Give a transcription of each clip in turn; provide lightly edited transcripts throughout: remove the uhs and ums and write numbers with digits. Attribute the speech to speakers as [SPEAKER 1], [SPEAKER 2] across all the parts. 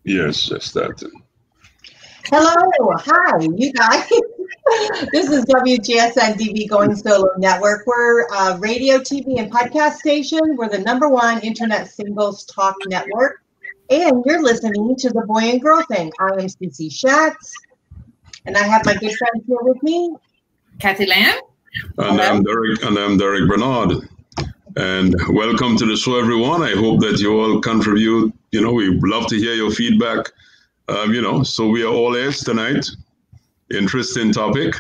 [SPEAKER 1] Yes, just that.
[SPEAKER 2] Hello, hi, you guys. This is WGSN-DB Going Solo Network. We're a radio, TV, and podcast station. We're the #1 internet singles talk network. And you're listening to the Boy and Girl Thing. I am Cece Shatz. And I have my good friends here with me.
[SPEAKER 3] Kathy Lamb.
[SPEAKER 1] And I'm Derick Bernard. And welcome to the show, everyone. I hope that you all contribute. We love to hear your feedback. So we are all ears tonight. Interesting topic.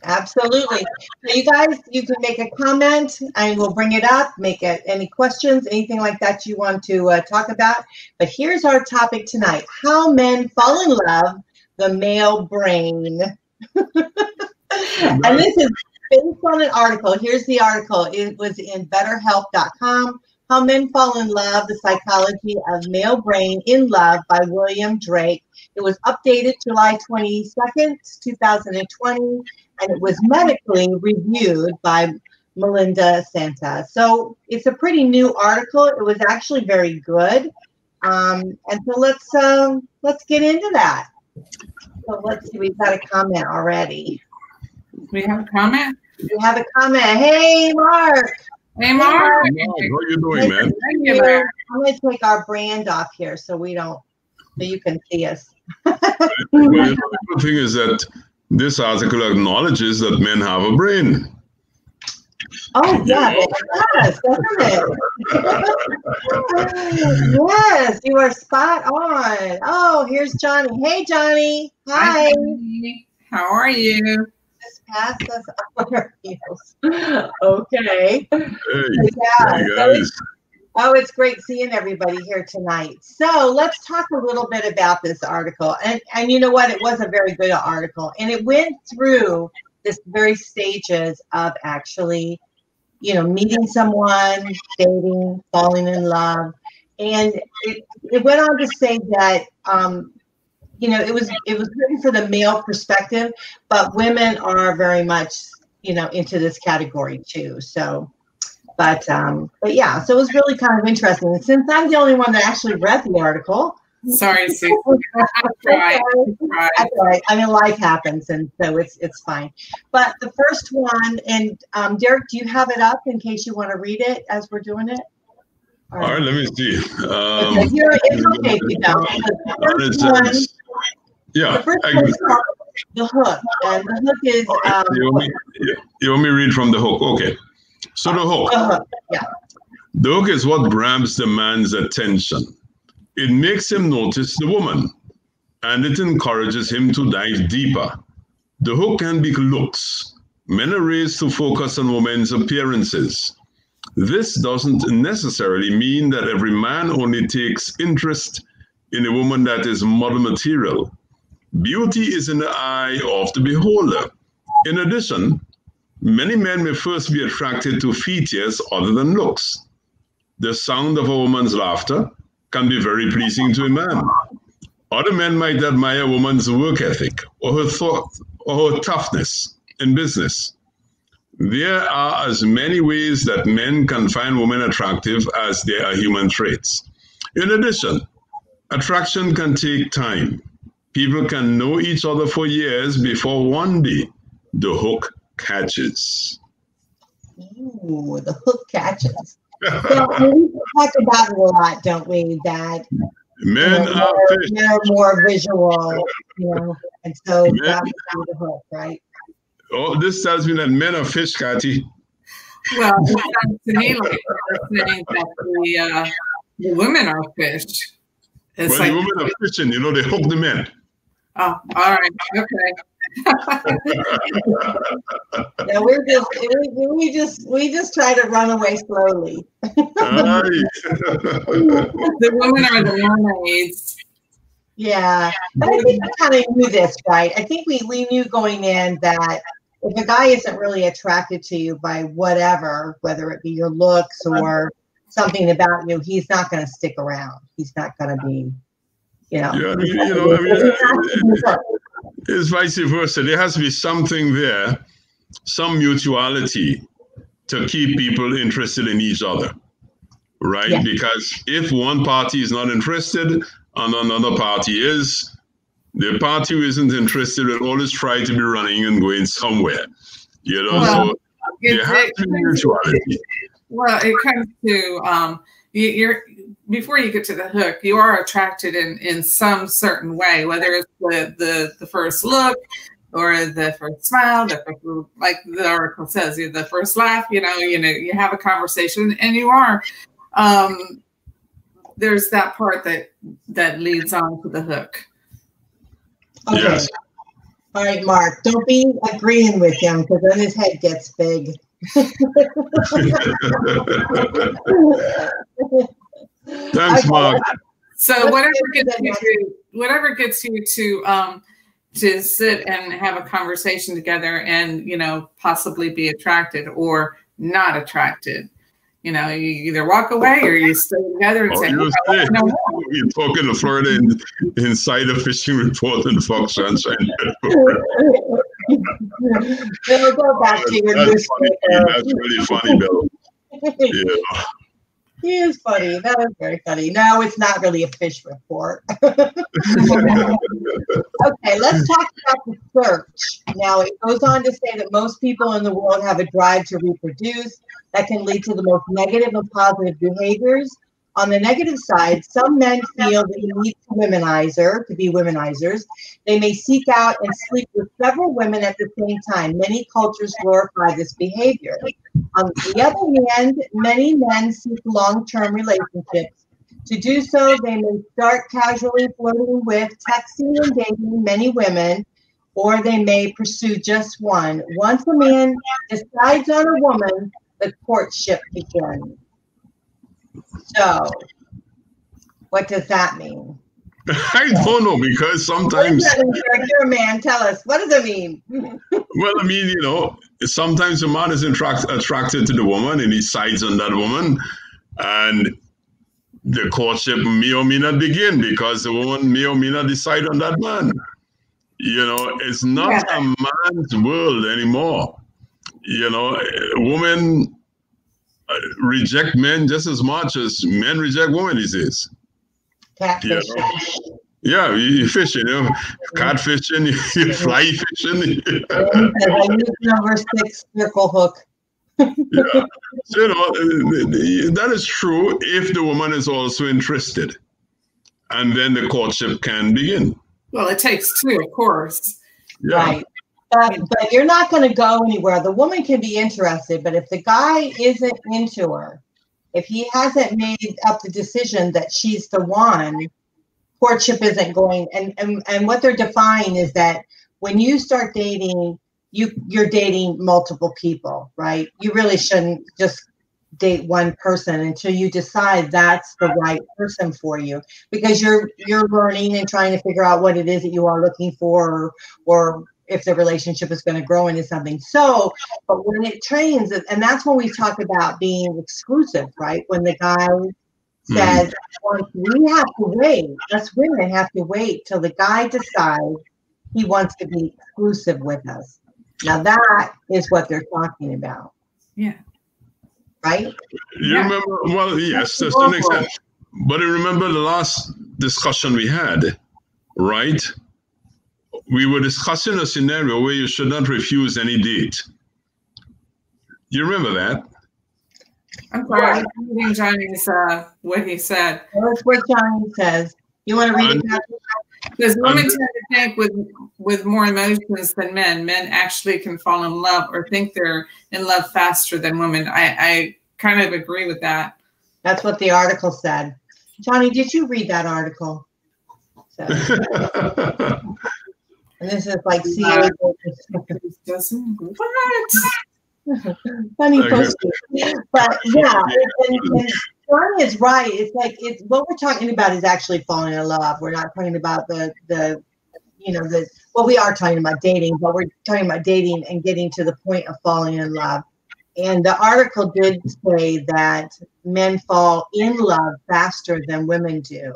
[SPEAKER 2] Absolutely. So you guys, you can make a comment and we'll bring it up, make it any questions, anything like that you want to talk about. But here's our topic tonight: how men fall in love, the male brain. And this is based on an article. Here's the article. It was in betterhelp.com. How Men Fall in Love, The Psychology of Male Brain in Love by William Drake. It was updated July 22nd, 2020, and it was medically reviewed by Melinda Santa. So it's a pretty new article. It was actually very good. And so let's get into that. So let's see, we've got a comment already.
[SPEAKER 3] We have a comment?
[SPEAKER 2] We have a comment. Hey, Mark.
[SPEAKER 3] Hey, Mark.
[SPEAKER 1] How are you doing, man?
[SPEAKER 2] I'm going to take our brand off here so you can see us.
[SPEAKER 1] Well, the good thing is that this article acknowledges that men have a brain.
[SPEAKER 2] Oh, yeah, yes, doesn't it? Yes, you are spot on. Oh, here's Johnny. Hey, Johnny. Hi.
[SPEAKER 3] How are you?
[SPEAKER 2] Just pass us on our heels. Okay.
[SPEAKER 1] Hey,
[SPEAKER 2] guys. Oh, it's great seeing everybody here tonight. So let's talk a little bit about this article. And you know what? It was a very good article. And it went through this very stages of actually, meeting someone, dating, falling in love. And it went on to say that, it was written for the male perspective, but women are very much, into this category too. So, but yeah, so it was really kind of interesting. And since I'm the only one that actually read the article.
[SPEAKER 3] Sorry, Sue. That's right.
[SPEAKER 2] I mean, life happens, and so it's fine. But the first one, and Derick, do you have it up in case you want to read it as we're doing it?
[SPEAKER 1] All right, let me see.
[SPEAKER 2] It's okay if you don't.
[SPEAKER 1] Yeah,
[SPEAKER 2] the first one is the hook, and the hook is.
[SPEAKER 1] You want me to read from the hook? Okay. So the hook.
[SPEAKER 2] Yeah.
[SPEAKER 1] The hook is what grabs the man's attention. It makes him notice the woman, and it encourages him to dive deeper. The hook can be looks. Men are raised to focus on women's appearances. This doesn't necessarily mean that every man only takes interest in a woman that is model material. Beauty is in the eye of the beholder. In addition, many men may first be attracted to features other than looks. The sound of a woman's laughter can be very pleasing to a man. Other men might admire a woman's work ethic or her thought or her toughness in business. There are as many ways that men can find women attractive as there are human traits. In addition, attraction can take time. People can know each other for years before one day the hook catches.
[SPEAKER 2] Ooh, the hook catches. So we talk about it a lot, don't we? That
[SPEAKER 1] men are
[SPEAKER 2] more visual, and so that would be the hook, right?
[SPEAKER 1] Oh, this tells me that men are fish, Kathy.
[SPEAKER 3] Well, it sounds to me like you're saying that the women are fish. It's
[SPEAKER 1] the women are fishing, they hook the men.
[SPEAKER 3] Oh, all right, okay.
[SPEAKER 2] Yeah, we just try to run away slowly.
[SPEAKER 3] The women are the mermaids.
[SPEAKER 2] Yeah, but I think we kind of knew this, right? I think we knew going in that if a guy isn't really attracted to you by whatever, whether it be your looks or something about you, he's not going to stick around. He's not going to be,
[SPEAKER 1] it's vice versa. There has to be something there, some mutuality to keep people interested in each other, right? Yeah. Because if one party is not interested, and another party is. The party who isn't interested will always try to be running and going somewhere. You know,
[SPEAKER 3] well,
[SPEAKER 1] so there has to be mutuality.
[SPEAKER 3] Well, it comes to you're before you get to the hook, you are attracted in some certain way, whether it's the first look or the first smile, like the article says, the first laugh. You have a conversation, and you are. There's that part that leads on to the hook.
[SPEAKER 2] Okay.
[SPEAKER 1] Yes.
[SPEAKER 2] All right, Mark. Don't be agreeing with him because then his head gets big.
[SPEAKER 1] Thanks, Mark.
[SPEAKER 3] So whatever gets you to sit and have a conversation together, and possibly be attracted or not attracted. You either walk away or you stay together and say,
[SPEAKER 1] you're talking to Florida inside a fishing report and Fox Sunshine.
[SPEAKER 2] We'll go back to your newspaper.
[SPEAKER 1] That's really funny, Bill. Yeah.
[SPEAKER 2] He is funny. That is very funny. No, it's not really a fish report. Okay, let's talk about the search. Now, it goes on to say that most people in the world have a drive to reproduce that can lead to the most negative and positive behaviors. On the negative side, some men feel the need to be womenizers. They may seek out and sleep with several women at the same time. Many cultures glorify this behavior. On the other hand, many men seek long-term relationships. To do so, they may start casually flirting with, texting, and dating many women, or they may pursue just one. Once a man decides on a woman, the courtship begins. So, what does that mean?
[SPEAKER 1] I don't know, because sometimes...
[SPEAKER 2] You're a man. Tell us. What does it mean?
[SPEAKER 1] Well, I mean, sometimes a man is attracted to the woman and he decides on that woman, and the courtship may or may not begin because the woman may or may not decide on that man. It's not a man's world anymore. Women reject men just as much as men reject women these days.
[SPEAKER 2] Catfishing.
[SPEAKER 1] Yeah, you fishing, catfishing, you fly fishing.
[SPEAKER 2] I use number 6 circle hook.
[SPEAKER 1] Yeah, so, that is true if the woman is also interested, and then the courtship can begin.
[SPEAKER 3] Well, it takes 2, of course.
[SPEAKER 1] Yeah.
[SPEAKER 2] Right. But you're not going to go anywhere. The woman can be interested, but if the guy isn't into her, if he hasn't made up the decision that she's the one, courtship isn't going. And what they're defying is that when you start dating, you're dating multiple people, right? You really shouldn't just date one person until you decide that's the right person for you, because you're learning and trying to figure out what it is that you are looking for, or if the relationship is going to grow into something. So, but when it trains, and that's when we talk about being exclusive, right? When the guy says, we have to wait, us women have to wait till the guy decides he wants to be exclusive with us. Now that is what they're talking about.
[SPEAKER 3] Yeah.
[SPEAKER 2] Right?
[SPEAKER 1] You remember, well, yes, to an extent. But you remember the last discussion we had, right? We were discussing a scenario where you should not refuse any date. You remember that?
[SPEAKER 3] I'm sorry, I'm reading Johnny's what he said.
[SPEAKER 2] That's what Johnny says. You want to read it?
[SPEAKER 3] Because women tend to think with more emotions than men. Men actually can fall in love or think they're in love faster than women. I kind of agree with that.
[SPEAKER 2] That's what the article said. Johnny, did you read that article? So. And this is like what? Funny posting. But yeah, and Johnny is right. It's like what we're talking about is actually falling in love. We're not talking about the we are talking about dating, but we're talking about dating and getting to the point of falling in love. And the article did say that men fall in love faster than women do.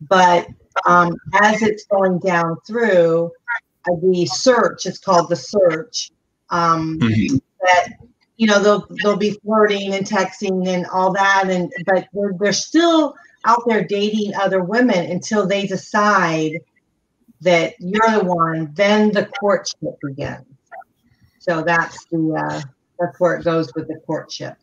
[SPEAKER 2] But as it's going down through the search, it's called the search, that, they'll be flirting and texting and all that. But they're still out there dating other women until they decide that you're the one. Then the courtship begins. So that's where it goes with the courtship.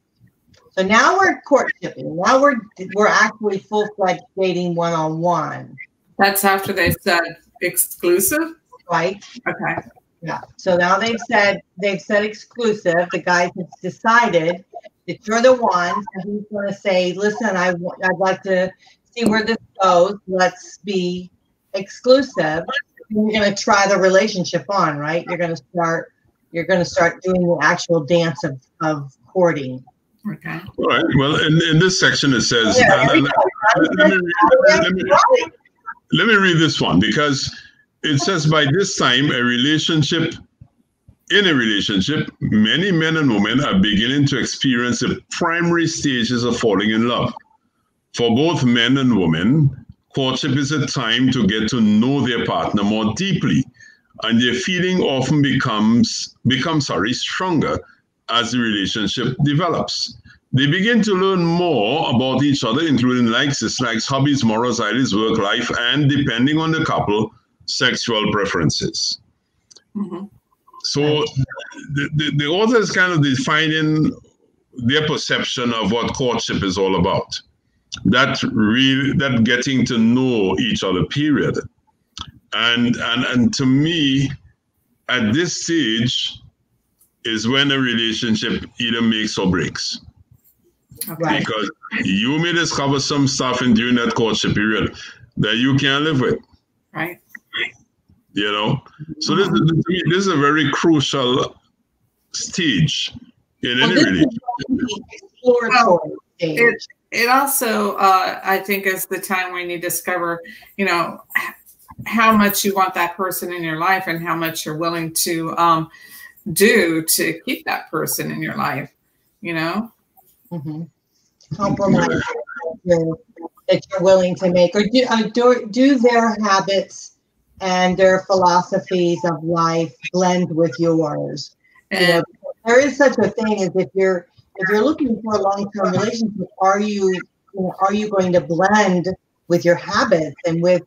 [SPEAKER 2] So now we're courtshiping. Now we're actually full-fledged dating one-on-one.
[SPEAKER 3] That's after they've said exclusive,
[SPEAKER 2] right?
[SPEAKER 3] Okay.
[SPEAKER 2] Yeah. So now they've said exclusive. The guy has decided that you're the one. So he's going to say, "Listen, I'd like to see where this goes. Let's be exclusive." And you're going to try the relationship on, right? You're going to start doing the actual dance of courting.
[SPEAKER 3] Okay.
[SPEAKER 1] All right. Well, in this section it says, let me read this one, because it says, by this time, in a relationship, many men and women are beginning to experience the primary stages of falling in love. For both men and women, courtship is a time to get to know their partner more deeply, and their feeling often becomes stronger as the relationship develops. They begin to learn more about each other, including likes, dislikes, hobbies, morals, ideas, work life, and depending on the couple, sexual preferences. Mm-hmm. So the author is kind of defining their perception of what courtship is all about. That getting to know each other, period. And to me, at this stage is when a relationship either makes or breaks.
[SPEAKER 2] Okay.
[SPEAKER 1] Because you may discover some stuff during that courtship period that you can't live with.
[SPEAKER 3] Right.
[SPEAKER 1] You know? So this is a very crucial stage in any relationship.
[SPEAKER 3] It also, I think, is the time when you discover, how much you want that person in your life and how much you're willing to do to keep that person in your life,
[SPEAKER 2] Mm-hmm. Compromise that you're willing to make, or do their habits and their philosophies of life blend with yours. And there is such a thing as if you're looking for a long-term relationship, are you going to blend with your habits and with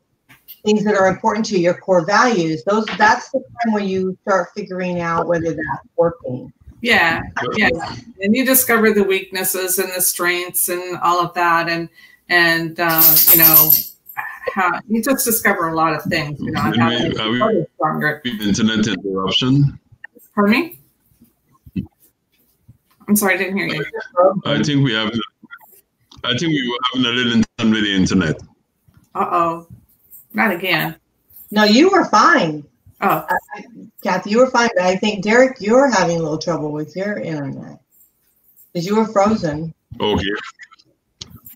[SPEAKER 2] things that are important to your core values? That's the time when you start figuring out whether that's working.
[SPEAKER 3] Yeah. And you discover the weaknesses and the strengths and all of that, and how you just discover a lot of things. How stronger.
[SPEAKER 1] Internet interruption.
[SPEAKER 3] Pardon me? I'm sorry, I didn't hear you.
[SPEAKER 1] I think we were having a little internet with the internet.
[SPEAKER 3] Uh-oh. Not again.
[SPEAKER 2] No, you were fine.
[SPEAKER 3] Oh.
[SPEAKER 2] Kathy, you were fine. But I think, Derick, you're having a little trouble with your internet. Because you were frozen.
[SPEAKER 1] Okay.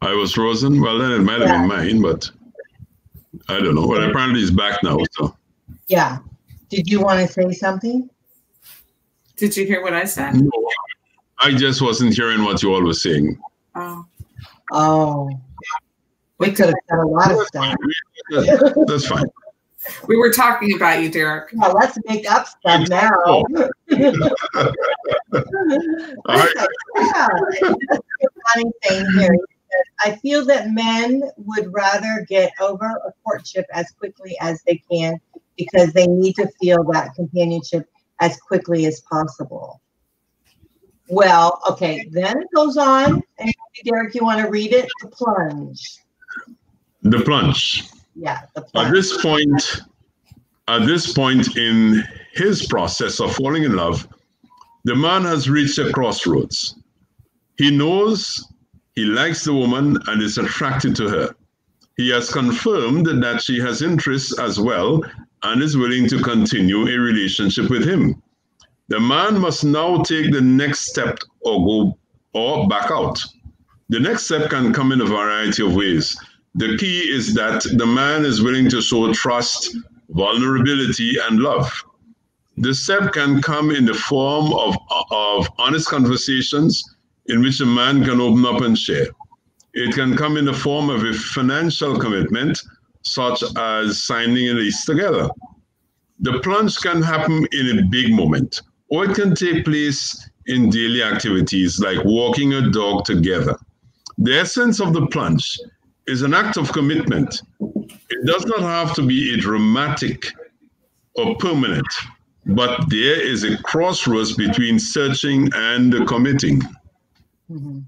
[SPEAKER 1] I was frozen? Well, then it might have been mine, but I don't know. But apparently it's back now. So.
[SPEAKER 2] Yeah. Did you want to say something?
[SPEAKER 3] Did you hear what I said?
[SPEAKER 1] No. I just wasn't hearing what you all were saying.
[SPEAKER 2] Oh. We could have said a lot of stuff.
[SPEAKER 1] That's fine.
[SPEAKER 3] We were talking about you, Derick.
[SPEAKER 2] Well, let's make up stuff now.
[SPEAKER 1] All right.
[SPEAKER 2] That's a funny thing here. I feel that men would rather get over a courtship as quickly as they can because they need to feel that companionship as quickly as possible. Well, okay, then it goes on. And Derick, you want to read it? The plunge.
[SPEAKER 1] The plunge.
[SPEAKER 2] Yeah, the plunge.
[SPEAKER 1] At this point in his process of falling in love, the man has reached a crossroads. He knows he likes the woman and is attracted to her. He has confirmed that she has interests as well and is willing to continue a relationship with him. The man must now take the next step or back out. The next step can come in a variety of ways. The key is that the man is willing to show trust, vulnerability, and love. The step can come in the form of honest conversations in which a man can open up and share. It can come in the form of a financial commitment, such as signing a lease together. The plunge can happen in a big moment, or it can take place in daily activities like walking a dog together. The essence of the plunge is an act of commitment. It does not have to be a dramatic or permanent, but there is a crossroads between searching and committing.
[SPEAKER 2] Mm-hmm.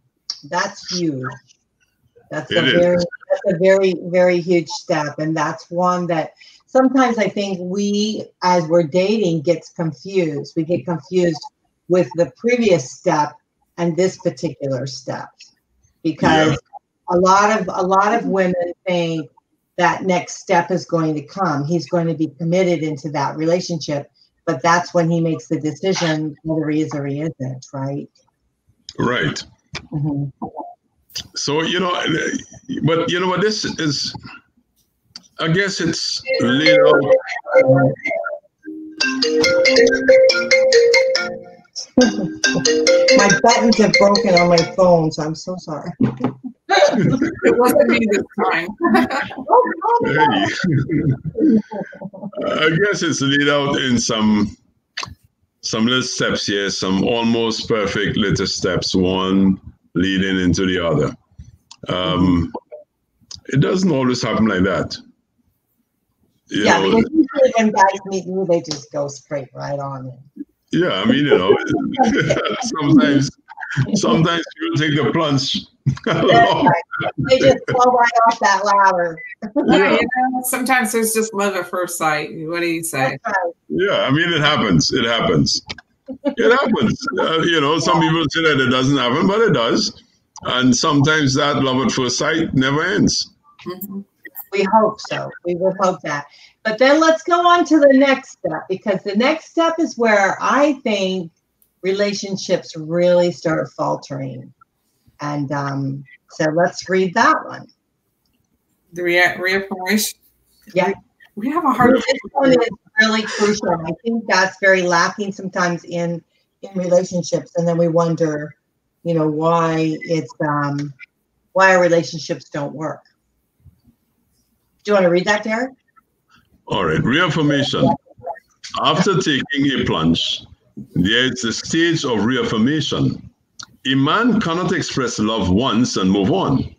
[SPEAKER 2] That's huge. That's a very, very huge step. And that's one that sometimes I think we, as we're dating, gets confused. We get confused with the previous step and this particular step, because a lot of women think that next step is going to come. He's going to be committed into that relationship, but that's when he makes the decision whether he is or he isn't, right?
[SPEAKER 1] Right.
[SPEAKER 2] Mm-hmm.
[SPEAKER 1] So, but you know what this is, I guess it's laid out.
[SPEAKER 2] My buttons have broken on my phone, so I'm so sorry.
[SPEAKER 3] It wasn't me this time.
[SPEAKER 1] I guess it's laid out in some little steps here, some almost perfect little steps, one leading into the other. It doesn't always happen like that. You know,
[SPEAKER 2] because usually when guys meet you, they just go straight right on in.
[SPEAKER 1] Yeah, I mean, sometimes people take the plunge.
[SPEAKER 2] They just fall right off that ladder.
[SPEAKER 3] Yeah, sometimes there's just love at first sight. What do you say?
[SPEAKER 2] Right.
[SPEAKER 1] Yeah, I mean, it happens. It happens. Some people say that it doesn't happen, but it does. And sometimes that love at first sight never ends.
[SPEAKER 2] Mm-hmm. We hope so. We would hope that. But then let's go on to the next step, because the next step is where I think relationships really start faltering. And so let's read that one.
[SPEAKER 3] The reaffirmation.
[SPEAKER 2] Yeah.
[SPEAKER 3] We have a hard time.
[SPEAKER 2] This one is really crucial. I think that's very lacking sometimes in relationships. And then we wonder, why it's why our relationships don't work. Do you want to read that, Derick?
[SPEAKER 1] All right. Reaffirmation. After taking a plunge, there is a stage of reaffirmation. A man cannot express love once and move on.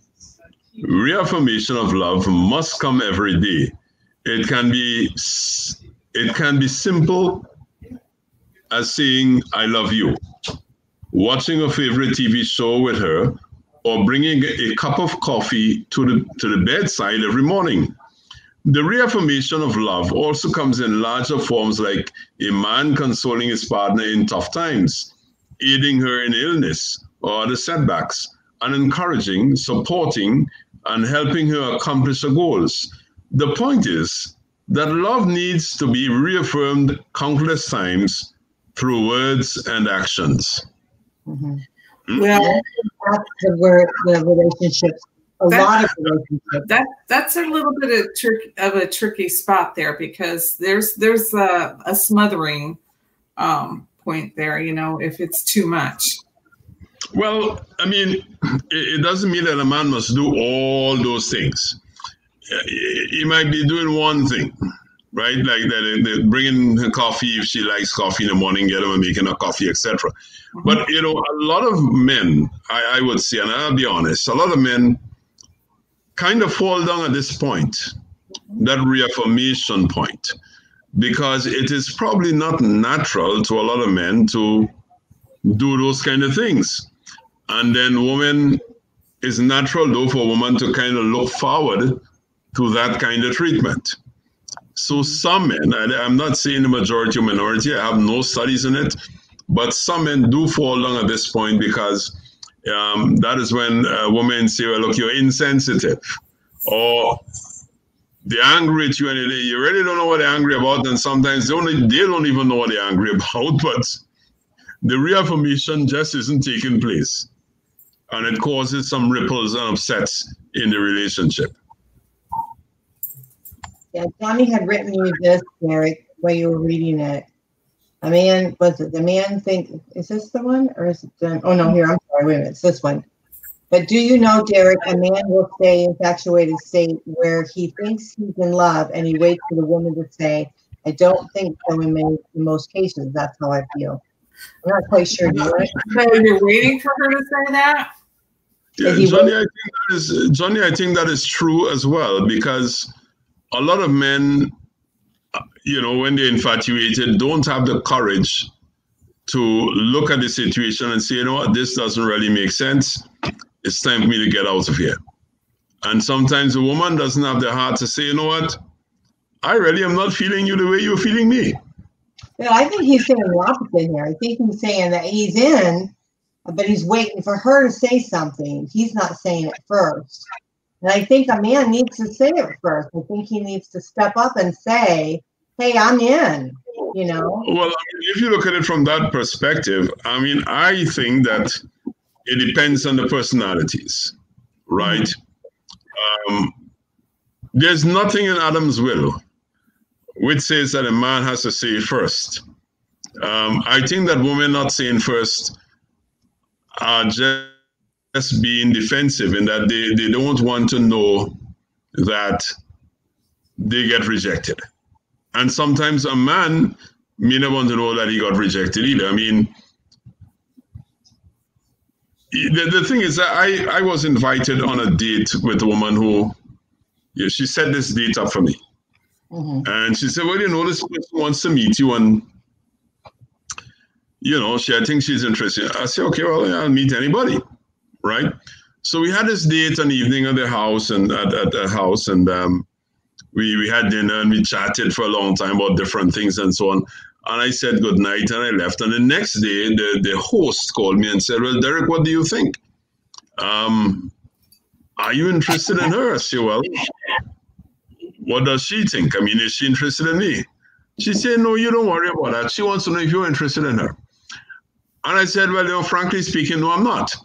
[SPEAKER 1] Reaffirmation of love must come every day. It can be simple as saying, I love you, watching a favorite TV show with her, or bringing a cup of coffee to the bedside every morning. The reaffirmation of love also comes in larger forms, like a man consoling his partner in tough times, aiding her in illness or other setbacks, and encouraging, supporting, and helping her accomplish her goals. The point is that love needs to be reaffirmed countless times through words and actions.
[SPEAKER 2] Mm-hmm. Well, that's where the relationships, lot of relationships.
[SPEAKER 3] That's a little bit of a tricky spot there, because there's a smothering point there, if it's too much.
[SPEAKER 1] Well, I mean, it doesn't mean that a man must do all those things. He might be doing one thing, right? Like that, they're bringing her coffee if she likes coffee in the morning, get her making her coffee, etc. Mm-hmm. But, a lot of men, I would say, and I'll be honest, a lot of men kind of fall down at this point, that reaffirmation point, because it is probably not natural to a lot of men to do those kind of things. And then woman, it's natural though for a woman to kind of look forward to that kind of treatment. So some men, I'm not saying the majority or minority, I have no studies in it, but some men do fall down at this point, because that is when women say, well, look, you're insensitive, or they're angry at you, and you really don't know what they're angry about, and sometimes they don't even know what they're angry about, but the reaffirmation just isn't taking place, and it causes some ripples and upsets in the relationship.
[SPEAKER 2] Yeah, Johnny had written you this, Derick, while you were reading it. The man think, is this the one? Or is it oh no, here, I'm sorry, wait a minute, it's this one. But do you know, Derick, a man will stay in infatuated state where he thinks he's in love and he waits for the woman to say, I don't think so in most cases. That's how I feel. I'm not quite sure.
[SPEAKER 3] So you're waiting for her to say that?
[SPEAKER 1] Yeah, Johnny, I think that is true as well, because a lot of men, you know, when they're infatuated, don't have the courage to look at the situation and say, you know what, this doesn't really make sense. It's time for me to get out of here. And sometimes a woman doesn't have the heart to say, you know what, I really am not feeling you the way you're feeling me.
[SPEAKER 2] Yeah, I think he's saying the opposite here. I think he's saying that he's in, but he's waiting for her to say something. He's not saying it first. And I think a man needs to say it first. I think he needs to step up and say, hey, I'm in, you know?
[SPEAKER 1] Well, I mean, if you look at it from that perspective, I mean, I think that it depends on the personalities, right? There's nothing in Adam's will which says that a man has to say first. I think that women not saying first are just being defensive, in that they don't want to know that they get rejected. And sometimes a man may not want to know that he got rejected either. I mean, the thing is that I was invited on a date with a woman who, yeah, she set this date up for me. And she said, well, you know, this person wants to meet you, and, you know, I think she's interested. I said, okay, well, I'll meet anybody, right? So we had this date an evening at the house, and at the house, and we had dinner, and we chatted for a long time about different things and so on. And I said good night, and I left. And the next day, the host called me and said, well, Derick, what do you think? Are you interested in her? I said, well, what does she think? I mean, is she interested in me? She said, no, you don't worry about that. She wants to know if you're interested in her. And I said, well, you know, frankly speaking, no, I'm not.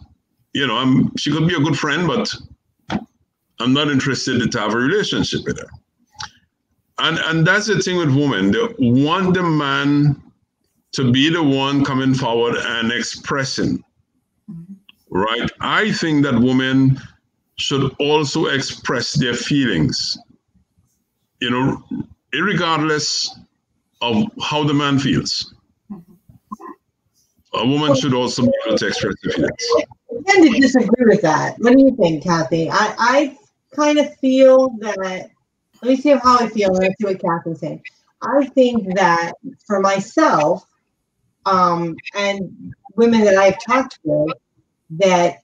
[SPEAKER 1] You know, she could be a good friend, but I'm not interested to have a relationship with her. And that's the thing with women. They want the man to be the one coming forward and expressing, right? I think that women should also express their feelings, you know, irregardless of how the man feels. A woman should also be able to express her feelings.
[SPEAKER 2] I tend to disagree with that. What do you think, Kathy? I kind of feel that, let me see how I feel, and let's see what Kathy's saying. I think that for myself, and women that I've talked with, that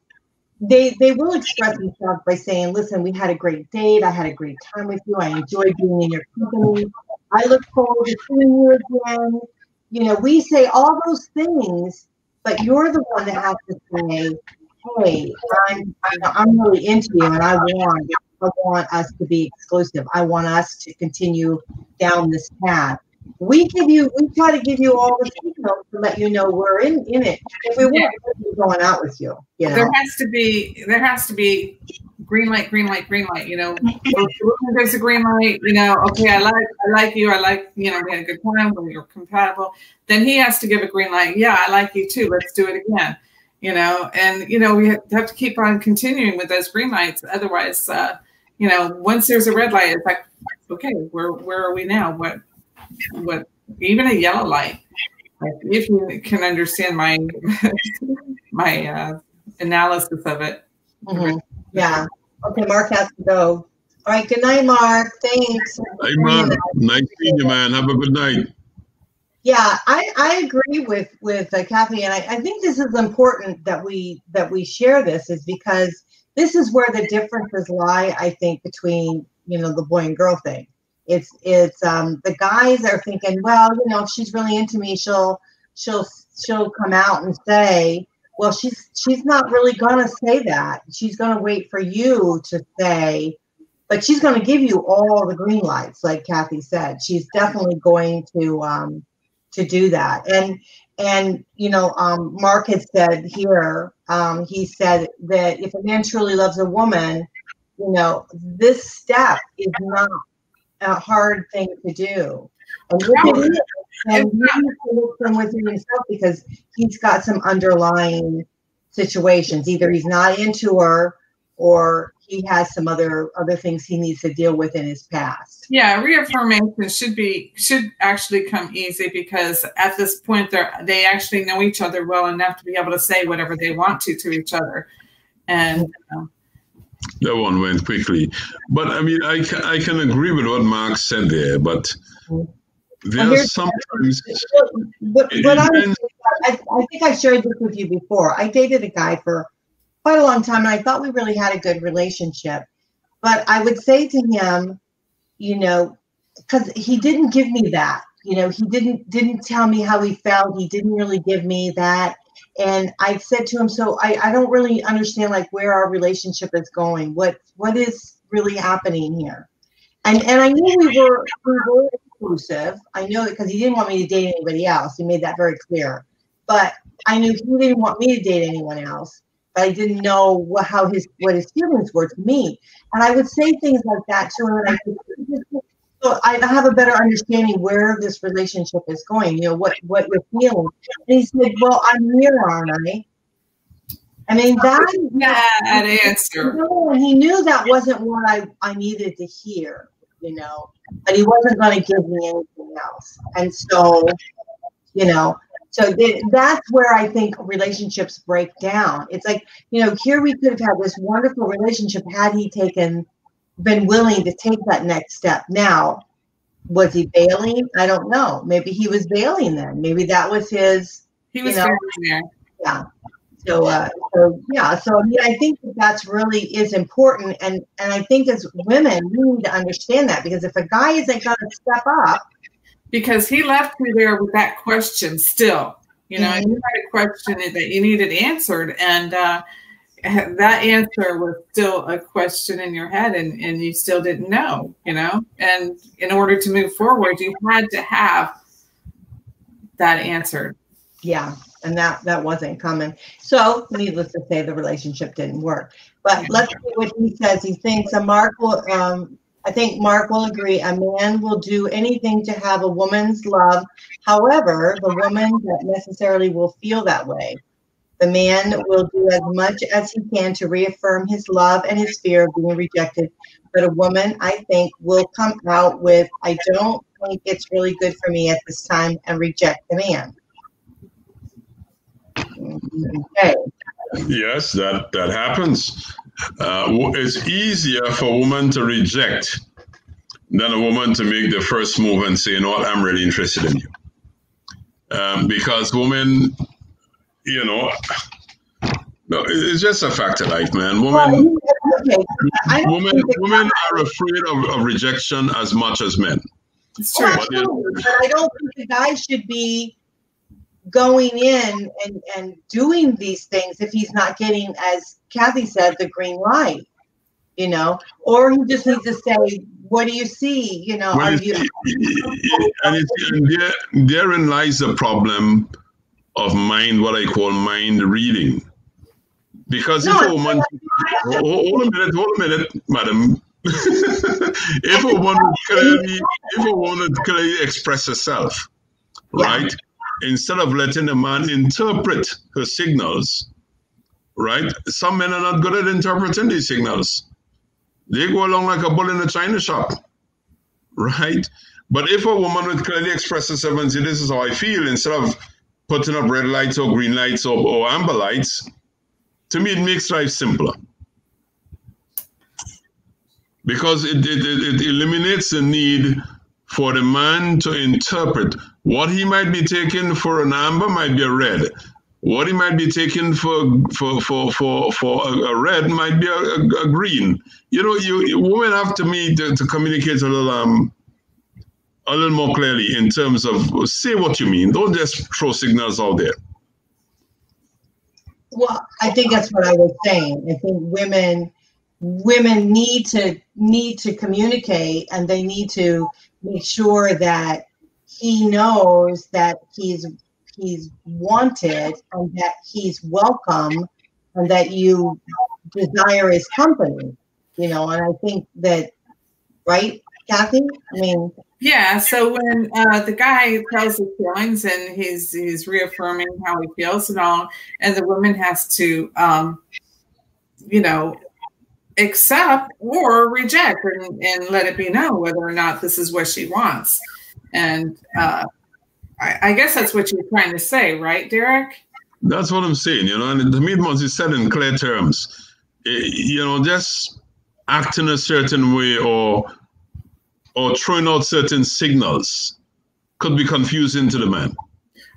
[SPEAKER 2] they will express themselves by saying, listen, we had a great date. I had a great time with you. I enjoyed being in your company. I look forward to seeing you again. You know, we say all those things, but you're the one that has to say, hey, I'm really into you, and I want us to be exclusive. I want us to continue down this path. We try to give you all the signals to let you know we're in it. If we weren't going out with you, you know, there has
[SPEAKER 3] to be green light, green light, green light. You know, there's a green light. You know, okay, I like you. I like, you know, we had a good time. We were compatible. Then he has to give a green light. Yeah, I like you too. Let's do it again. You know, and you know, we have to keep on continuing with those green lights. Otherwise, you know, once there's a red light, it's like, okay, where are we now? What? Even a yellow light. Like, if you can understand my my analysis of it.
[SPEAKER 2] Yeah. Okay, Mark has to go. All right. Good night, Mark. Thanks.
[SPEAKER 1] Hey, Mark. Nice seeing you, man. Have a good night.
[SPEAKER 2] Yeah, I agree with Kathy, and I think this is important that we share this, is because this is where the differences lie, I think, between, you know, the boy and girl thing. It's the guys are thinking, well, you know, if she's really into me, she'll come out and say, well, she's not really gonna say that. She's gonna wait for you to say, but she's gonna give you all the green lights, like Kathy said. She's definitely going to do that. And you know, Mark had said here, he said that if a man truly loves a woman, you know, this step is not a hard thing to do. And you need to look from within himself, because he's got some underlying situations. Either he's not into her, or he has some other things he needs to deal with in his past.
[SPEAKER 3] Yeah, reaffirmation should actually come easy, because at this point they actually know each other well enough to be able to say whatever they want to each other. And
[SPEAKER 1] that one went quickly. But I mean, I can agree with what Mark said there, but there are sometimes...
[SPEAKER 2] I think I shared this with you before. I dated a guy for quite a long time, and I thought we really had a good relationship. But I would say to him, you know, because he didn't give me that. You know, he didn't tell me how he felt. He didn't really give me that. And I said to him, so I don't really understand like where our relationship is going. What is really happening here? And I knew we were exclusive. I know it because he didn't want me to date anybody else. He made that very clear. But I knew he didn't want me to date anyone else. But I didn't know what his feelings were to me. And I would say things like that to him. And so I have a better understanding where this relationship is going, you know, what you're feeling. And he said, well, I'm here, aren't I? I mean, that
[SPEAKER 3] answer.
[SPEAKER 2] He knew that wasn't what I needed to hear, you know, but he wasn't going to give me anything else. And so, you know, that's where I think relationships break down. It's like, you know, here we could have had this wonderful relationship had he been willing to take that next step. Now, was he bailing? I don't know. Maybe he was bailing then. Maybe that was his.
[SPEAKER 3] He was bailing there.
[SPEAKER 2] Yeah. So yeah. So I mean, I think that's really is important, and I think as women we need to understand that, because if a guy isn't going to step up,
[SPEAKER 3] because he left you there with that question still, you know, you had a question that you needed answered, and that answer was still a question in your head, and you still didn't know, you know, and in order to move forward, you had to have that answered.
[SPEAKER 2] Yeah. And that wasn't coming. So needless to say, the relationship didn't work. But let's see what he says. He thinks I think Mark will agree. A man will do anything to have a woman's love. However, the woman not necessarily will feel that way. The man will do as much as he can to reaffirm his love and his fear of being rejected. But a woman, I think, will come out with, I don't think it's really good for me at this time, and reject the man. Okay.
[SPEAKER 1] Yes, that happens. It's easier for a woman to reject than a woman to make the first move and say, you know what, I'm really interested in you. Because women, you know, no, it's just a fact of life, man. Women are afraid of rejection as much as men.
[SPEAKER 2] It's true. But I don't think the guy should be going in and doing these things if he's not getting, as Kathy said, the green light, you know, or he just needs to say, what do you see? You know, are you?
[SPEAKER 1] And therein lies the problem of what I call mind reading. Because if a woman, hold a minute, madam. If a woman would clearly express herself, right? Instead of letting a man interpret her signals, right? Some men are not good at interpreting these signals. They go along like a bull in a china shop, right? But if a woman would clearly express herself and say, this is how I feel, instead of putting up red lights or green lights or amber lights, to me, it makes life simpler. Because it eliminates the need for the man to interpret. What he might be taking for an amber might be a red. What he might be taking for a red might be a green. You know, women have to communicate a little more clearly in terms of say what you mean. Don't just throw signals out there.
[SPEAKER 2] Well, I think that's what I was saying. I think women need to communicate, and they need to make sure that he knows that he's wanted and that he's welcome and that you desire his company, you know. And I think that, right, Kathy? I mean,
[SPEAKER 3] yeah. So when the guy tells his feelings and he's reaffirming how he feels and all, and the woman has to, you know, accept or reject and let it be known whether or not this is what she wants. And I guess that's what you're trying to say, right, Derick?
[SPEAKER 1] That's what I'm saying, you know, and to me it must be said in clear terms. just acting a certain way or throwing out certain signals could be confusing to the man.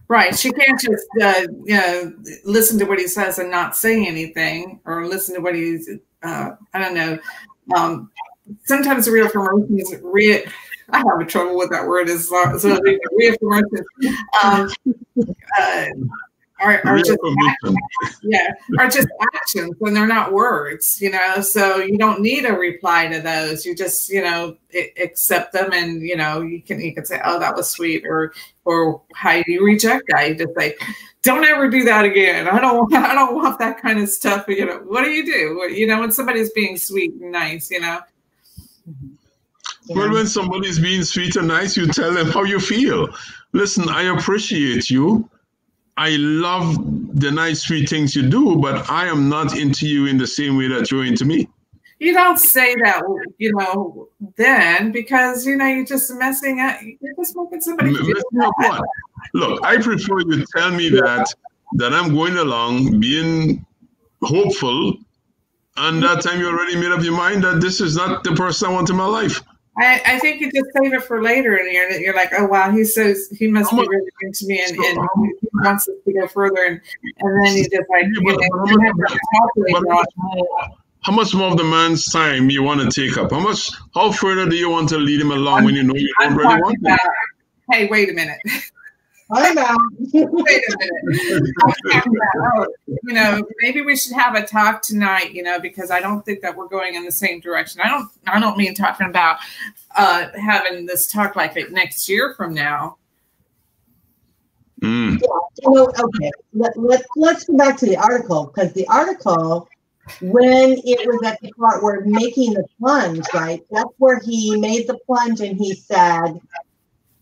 [SPEAKER 3] Right. She can't just listen to what he says and not say anything, or listen to what he's, I don't know. Sometimes the reaffirmations, I have trouble with that word, so reaffirmations are just actions, and they're not words, so you don't need a reply to those. You just, accept them, and, you can say, oh, that was sweet, or how do you reject that? You just say, don't ever do that again. I don't want that kind of stuff. What do you do? When somebody's being sweet and nice, Yeah.
[SPEAKER 1] Well, when somebody's being sweet and nice, you tell them how you feel. Listen, I appreciate you. I love the nice, sweet things you do, but I am not into you in the same way that you're into me.
[SPEAKER 3] You don't say that, then, because, you're just messing up. You're just making somebody feel bad.
[SPEAKER 1] Look, I prefer you tell me that I'm going along being hopeful, and that time you already made up your mind that this is not the person I want in my life.
[SPEAKER 3] I think you just save it for later, and you're like, oh wow, he says he must be really into me, and he wants us to go further, and then you just like,
[SPEAKER 1] how much more of the man's time you want to take up? How further do you want to lead him along when you know you don't really want to?
[SPEAKER 3] Hey, wait a minute.
[SPEAKER 2] I know.
[SPEAKER 3] Wait a minute. Maybe we should have a talk tonight, because I don't think that we're going in the same direction. I don't mean talking about having this talk like next year from now.
[SPEAKER 1] Mm.
[SPEAKER 2] Yeah, okay. Let's go back to the article, because the article, when it was at the part where making the plunge, right? That's where he made the plunge and he said,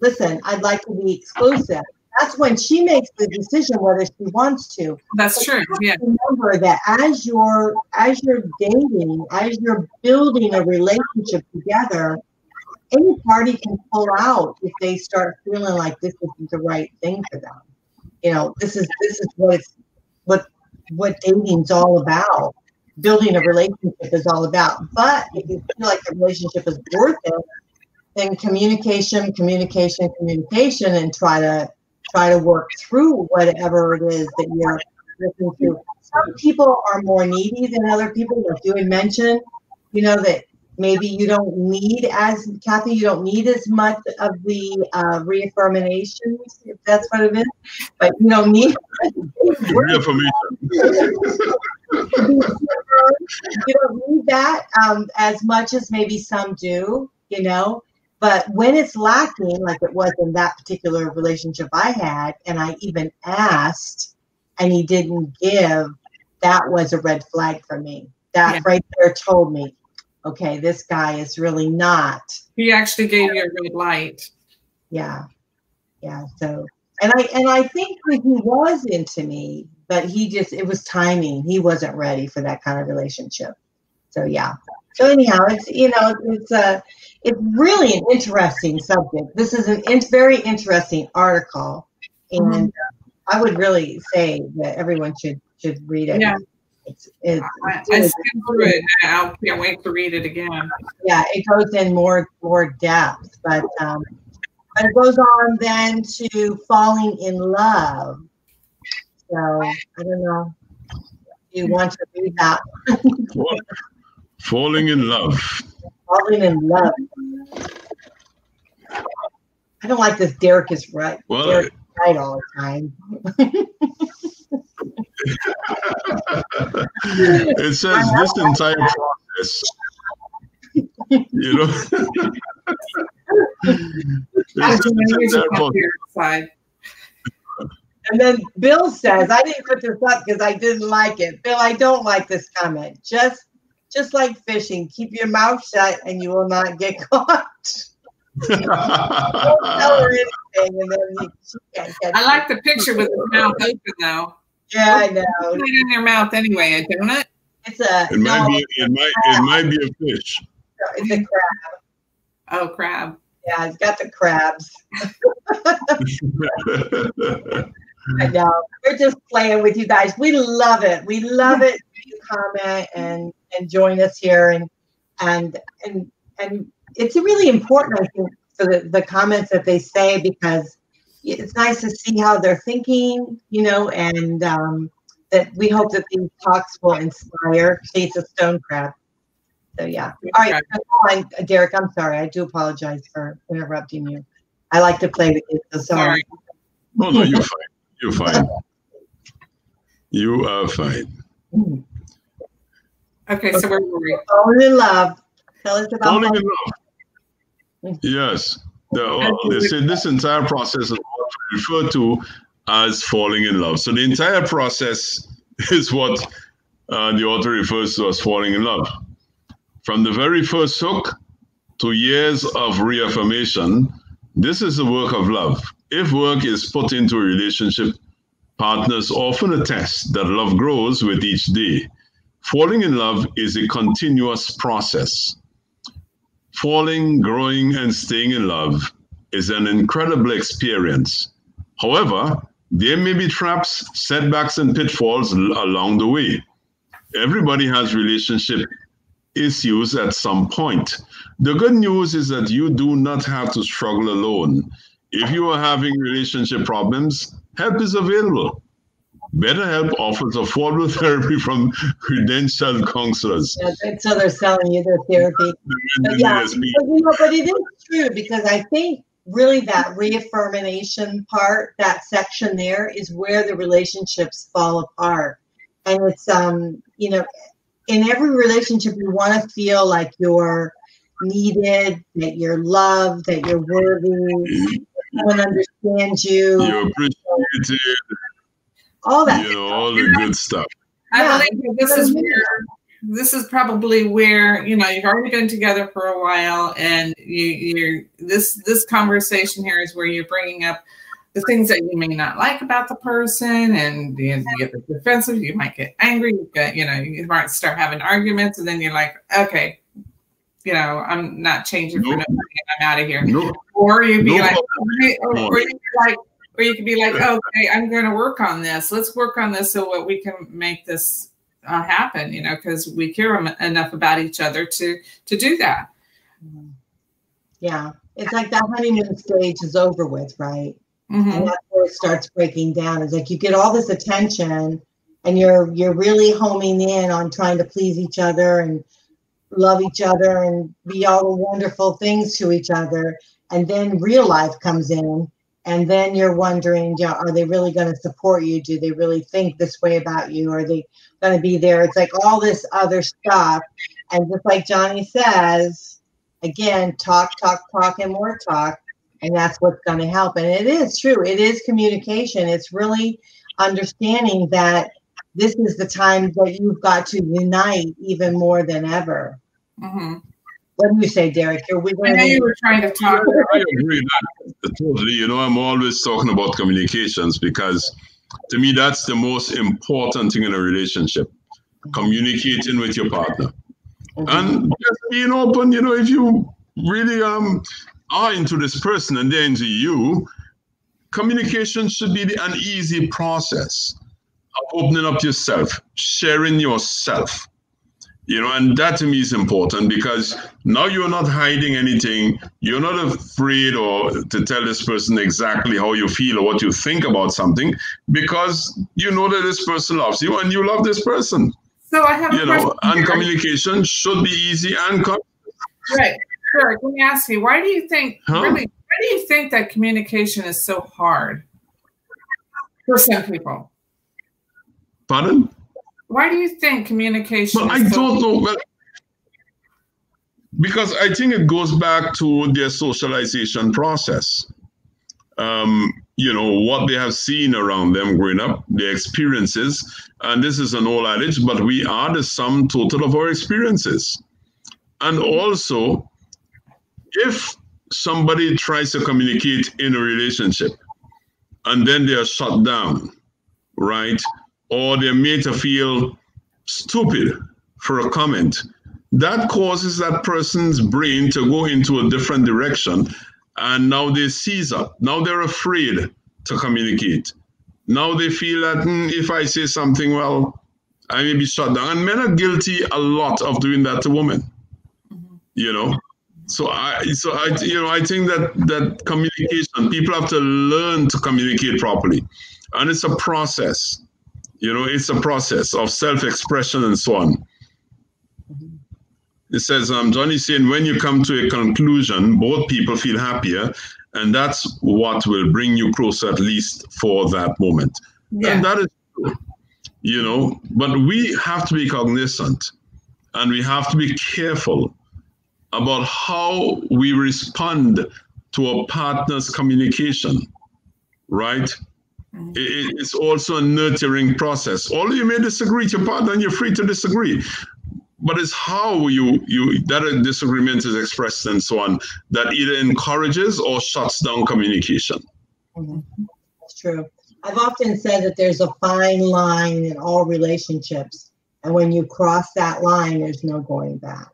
[SPEAKER 2] listen, I'd like to be exclusive. That's when she makes the decision whether she wants to.
[SPEAKER 3] That's true. Yeah.
[SPEAKER 2] Remember that as you're dating, as you're building a relationship together, any party can pull out if they start feeling like this isn't the right thing for them. This is what dating's all about. Building a relationship is all about. But if you feel like the relationship is worth it, then communication, and try to work through whatever it is that you're looking through. Some people are more needy than other people. Like you had mentioned, that maybe you don't need Kathy, you don't need as much of the reaffirmations, if that's what it is. But you don't need
[SPEAKER 1] reaffirmation.
[SPEAKER 2] You don't need that as much as maybe some do, But when it's lacking, like it was in that particular relationship I had, and I even asked and he didn't give, that was a red flag for me. That right there told me, okay, this guy is really not.
[SPEAKER 3] He actually gave you a red light.
[SPEAKER 2] Yeah. So, and I think that he was into me, but it was timing. He wasn't ready for that kind of relationship. So, yeah. So anyhow, it's really an interesting subject. This is a very interesting article, and I would really say that everyone should read it.
[SPEAKER 3] Yeah. I skimmed through it. I can't wait to read it again.
[SPEAKER 2] Yeah, it goes in more depth, but it goes on then to falling in love. So I don't know if you want to read that.
[SPEAKER 1] Falling in love.
[SPEAKER 2] Falling in love. I don't like this. Derick is right.
[SPEAKER 1] Well,
[SPEAKER 2] Derick is right all the time.
[SPEAKER 1] It says this entire process,
[SPEAKER 2] And then Bill says, I didn't put this up because I didn't like it. Bill, I don't like this comment. Just like fishing, keep your mouth shut and you will not get caught. Don't tell her anything, and then she can't catch
[SPEAKER 3] I like the picture with the mouth open, though.
[SPEAKER 2] Yeah, I know.
[SPEAKER 3] Put it in your mouth anyway, don't it?
[SPEAKER 2] It's a.
[SPEAKER 1] It might be a fish.
[SPEAKER 2] It's a crab.
[SPEAKER 3] Oh, crab.
[SPEAKER 2] Yeah, it's got the crabs. I know. We're just playing with you guys. We love it. We love it. You comment and join us here, and it's really important, I think, for the comments that they say, because it's nice to see how they're thinking, and that we hope that these talks will inspire. Chase a stone crab. So yeah. All right, go on, Derick. I'm sorry. I do apologize for interrupting you. I like to play with you, so sorry.
[SPEAKER 1] Oh no, you're fine. You're fine. You are fine.
[SPEAKER 3] Okay, so where were we?
[SPEAKER 2] Falling in love. Tell us about
[SPEAKER 1] falling in love. Yes. They say this entire process is what we refer to as falling in love. So the entire process is what the author refers to as falling in love. From the very first hook to years of reaffirmation, this is the work of love. If work is put into a relationship, partners often attest that love grows with each day. Falling in love is a continuous process. Falling, growing, and staying in love is an incredible experience. However, there may be traps, setbacks, and pitfalls along the way. Everybody has relationship issues at some point. The good news is that you do not have to struggle alone. If you are having relationship problems, help is available. BetterHelp offers affordable therapy from credentialed counselors.
[SPEAKER 2] Yeah, so they're selling you their therapy. But yeah, but it is true, because I think really that reaffirmation part, that section there, is where the relationships fall apart. And it's, in every relationship, you want to feel like you're needed, that you're loved, that you're worthy, someone understands you.
[SPEAKER 1] You're appreciated.
[SPEAKER 2] All that.
[SPEAKER 1] All the good stuff.
[SPEAKER 3] I believe this is probably where, you've already been together for a while, and this conversation here is where you're bringing up the things that you may not like about the person, and you get defensive, you might get angry, you might start having arguments, and then you're like, okay, I'm not changing for nothing, I'm out of here. Or you'd be like, or you could be like, okay, I'm going to work on this. Let's work on this so that we can make this happen, because we care enough about each other to do that.
[SPEAKER 2] Yeah. It's like that honeymoon stage is over with, right? Mm-hmm. And that's where it starts breaking down. It's like you get all this attention, and you're really homing in on trying to please each other and love each other and be all the wonderful things to each other. And then real life comes in. And then you're wondering, are they really going to support you? Do they really think this way about you? Are they going to be there? It's like all this other stuff. And just like Johnny says, again, talk, and more talk. And that's what's going to help. And it is true. It is communication. It's really understanding that this is the time that you've got to unite even more than ever. Mm-hmm. What do you say, Derick?
[SPEAKER 3] I know you were trying to talk.
[SPEAKER 1] I agree totally. I'm always talking about communications, because to me, that's the most important thing in a relationship. Communicating with your partner. Mm-hmm. And just being open, if you really are into this person and they're into you, communication should be an easy process of opening up yourself, sharing yourself. And that to me is important, because now you're not hiding anything. You're not afraid or to tell this person exactly how you feel or what you think about something, because you know that this person loves you and you love this person.
[SPEAKER 3] So I have a question.
[SPEAKER 1] And communication should be easy and
[SPEAKER 3] right. Sure. Let me ask you, why do you think why do you think that communication is so hard for some people?
[SPEAKER 1] Pardon?
[SPEAKER 3] Why do you think communication
[SPEAKER 1] I don't know. Well, because I think it goes back to their socialization process. What they have seen around them growing up, their experiences. And this is an old adage, but we are the sum total of our experiences. And also, if somebody tries to communicate in a relationship and then they are shut down, right? Or they're made to feel stupid for a comment, that causes that person's brain to go into a different direction. And now they seize up. Now they're afraid to communicate. Now they feel that if I say something, well, I may be shut down. And men are guilty a lot of doing that to women. You know, so I think that communication, people have to learn to communicate properly, and it's a process. You know, it's a process of self-expression and so on. It says, Johnny's saying, when you come to a conclusion, both people feel happier, and that's what will bring you closer, at least for that moment. Yeah. And that is true, you know, but we have to be cognizant, and we have to be careful about how we respond to a partner's communication, right? It's also a nurturing process. Although you may disagree with your partner, and you're free to disagree, but it's how that a disagreement is expressed and so on that either encourages or shuts down communication.
[SPEAKER 2] That's true. I've often said that there's a fine line in all relationships, and when you cross that line, there's no going back.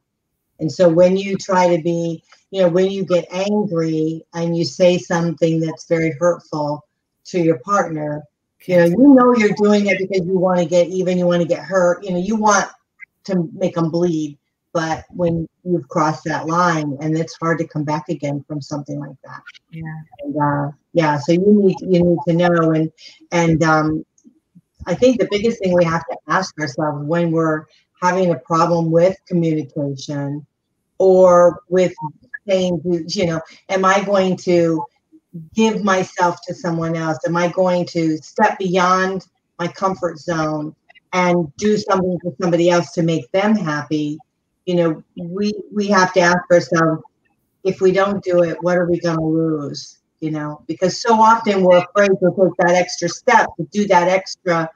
[SPEAKER 2] And so when you try to be, you know, when you get angry and you say something that's very hurtful to your partner, you know you're doing it because you want to get even, you want to get hurt, you know, you want to make them bleed. But when you've crossed that line, and it's hard to come back again from something like that. Yeah. And so you need to know. And I think the biggest thing we have to ask ourselves when we're having a problem with communication or with saying, you know, am I going to give myself to someone else? Am I going to step beyond my comfort zone and do something for somebody else to make them happy? You know, we have to ask ourselves, if we don't do it, what are we going to lose? You know, because so often we're afraid to take that extra step, to do that extra,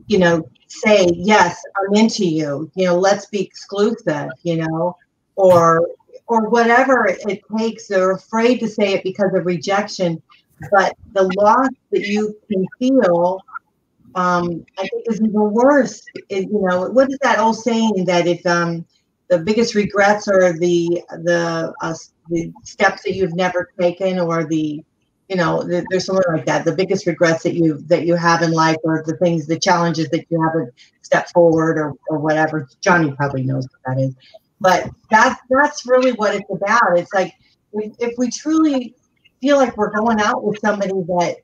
[SPEAKER 2] you know, say, yes, I'm into you, you know, let's be exclusive, you know, or whatever it takes. They're afraid to say it because of rejection, but the loss that you can feel, I think is even worse. You know, what is that old saying that if the biggest regrets are the steps that you've never taken, or you know, there's something like that. The biggest regrets that you have in life, or the challenges that you haven't stepped forward, or whatever. Johnny probably knows what that is. But that's really what it's about. It's like if we truly feel like we're going out with somebody that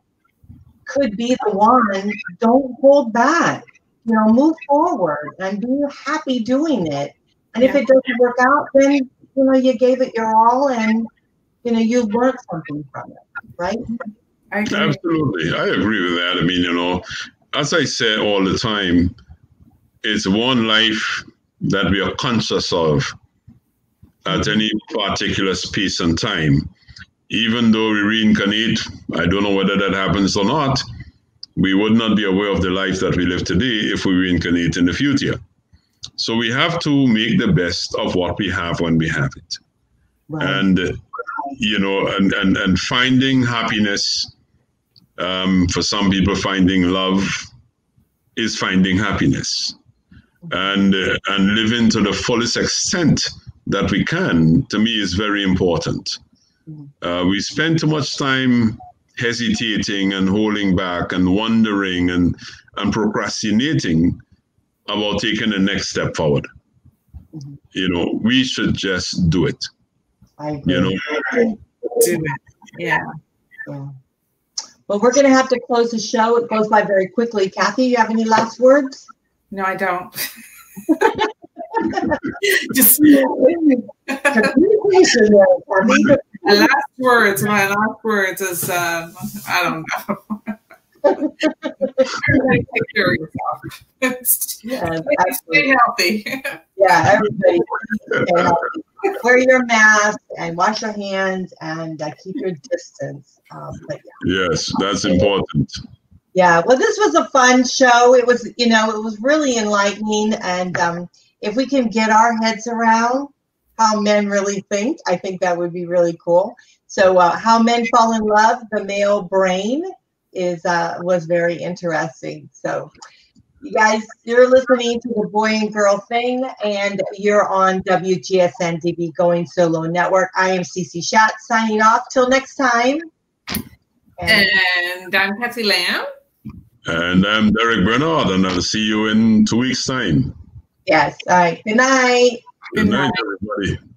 [SPEAKER 2] could be the one, don't hold back. You know, move forward and be happy doing it. And if it doesn't work out, then you know you gave it your all, and you know you learned something from it, right?
[SPEAKER 1] Absolutely, I agree with that. I mean, you know, as I say all the time, it's one life that we are conscious of at any particular space and time. Even though we reincarnate, I don't know whether that happens or not, we would not be aware of the life that we live today if we reincarnate in the future. So we have to make the best of what we have when we have it. Right. And, you know, and finding happiness, for some people, finding love is finding happiness. And living to the fullest extent that we can, to me, is very important. We spend too much time hesitating and holding back and wondering and procrastinating about taking the next step forward. You know, we should just do it.
[SPEAKER 2] I agree.
[SPEAKER 1] You know,
[SPEAKER 3] do it. Yeah.
[SPEAKER 2] Well, we're going to have to close the show. It goes by very quickly. Kathy, you have any last words?
[SPEAKER 3] No, I don't. Just
[SPEAKER 2] communication.
[SPEAKER 3] My last words is I don't know. Everybody take care of yourself.
[SPEAKER 2] Yeah,
[SPEAKER 3] stay healthy.
[SPEAKER 2] Yeah, everybody stay healthy. Wear your mask and wash your hands and keep your distance.
[SPEAKER 1] Yes, that's important.
[SPEAKER 2] Yeah, well, this was a fun show. It was, you know, it was really enlightening. And if we can get our heads around how men really think, I think that would be really cool. So how men fall in love, the male brain was very interesting. So you guys, you're listening to the Boy and Girl Thing, and you're on WGSN-DB Going Solo Network. I am Cece Shatz signing off. Till next time.
[SPEAKER 3] And I'm Patsy Lamb.
[SPEAKER 1] And I'm Derick Bernard, and I'll see you in 2 weeks' time.
[SPEAKER 2] Yes. All right. Good night.
[SPEAKER 1] Good night, everybody.